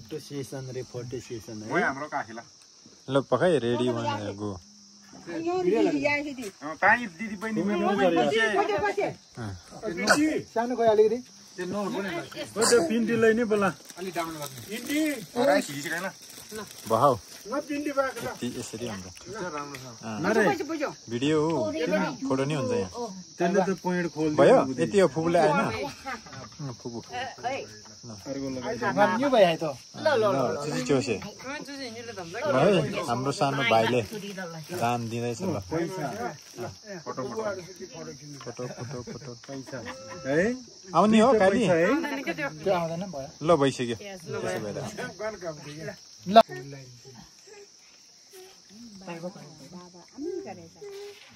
photo session रे photo session है वही हाम्रो काखीला ल पकाइ रेडी भनेर गो पानी दिदी बहिनी सानो गयो अलिकति त्यो पिन्टी लैने बोला अलि डाउन गर्नु पिन्टी राइस हिजिरहेन बहाउ न पिन्टी बाका यसरी हुन्छ नरे भिडियो हो फोटो नि हुन्छ यहाँ त्यसले त पोइन्ट खोल भयो यति हो फुपुले आएन फुपु यो भयो त ल चुजी चोसे हाम्रो सानो भाइले दान दिँदैछ ल फोटो फोटो फोटो फोटो पैसा है आउने हो काली त्यो आउँदैन भयो ल भइसक्यो त्यसो भएर ल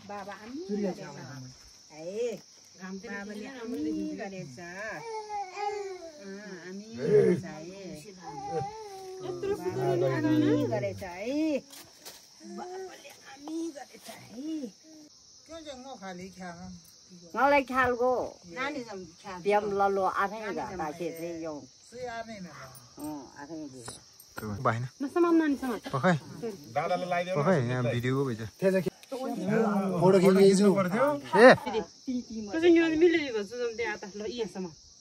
बाबा आमी गरेछ है बाबाले आमी गरेछ आमी गरेछ है यत्रो आमी गरेछ है बाबाले आमी गरेछ है क्यों जंगो खाली खाना मलाई खालको नानी बियाम लल्लो आफै घाटा के चाहिँ यो सुई आने न आफै दियो भएन नसमान नानी समान पकाइ दादाले लगाइदियो पकाइ यहाँ भिडियो भइछ फोटो खिच्नु ए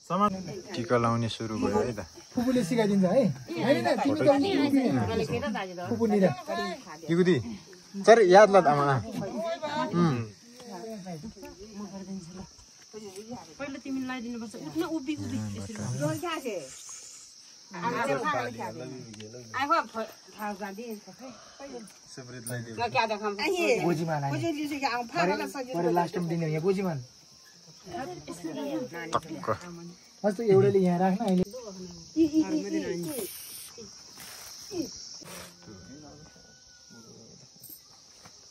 सामान टिका लाउने सुरु भयो है त फुपुले सिकाइदिन्छ है हैन फुपु नि युगुदी सर याद ल आमा पहिला तिमी लाइदिनु पर्छ उठ्न उभि उभि रोल खासे आफो थाहा गर्दै सेपरेट लाइदियो ल क्या देखाम गोजीमा लाने कुजे दिसे के आउँ फाला सके पर लास्ट टाइम दिने यहाँ गोजीमा टक्क मस्त एउटाले यहाँ राख्न अहिले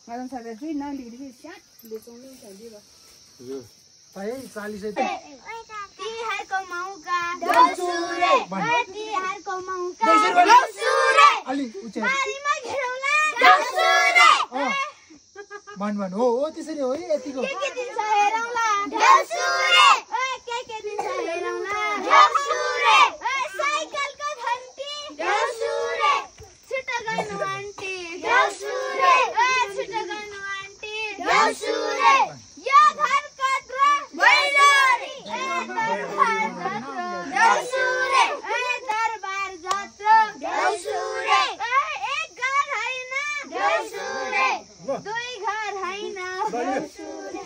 मदन सर चाहिँ नलिदिए स्याट लेचाउने दियो पाए 40 तिहारको मौका दसुरे तिहारको मौका दसुरे अलि उच्च बारीमा घेरौला दसुरे भन हो त्यसरी हो है यतिको के दिन्छ हेरौला दसुरे के दिन्छ हेरौला दसुरे साइकलको घन्टी दसुरे छिटो गर्नु आन्टी दसुरे छिटो गर्नु आन्टी दसुरे यो घर कत्रा बैलोरी दसुरे दरबार जात्रा दसुरे एक घर हैन दसुरे दुई घर हैन दसुरे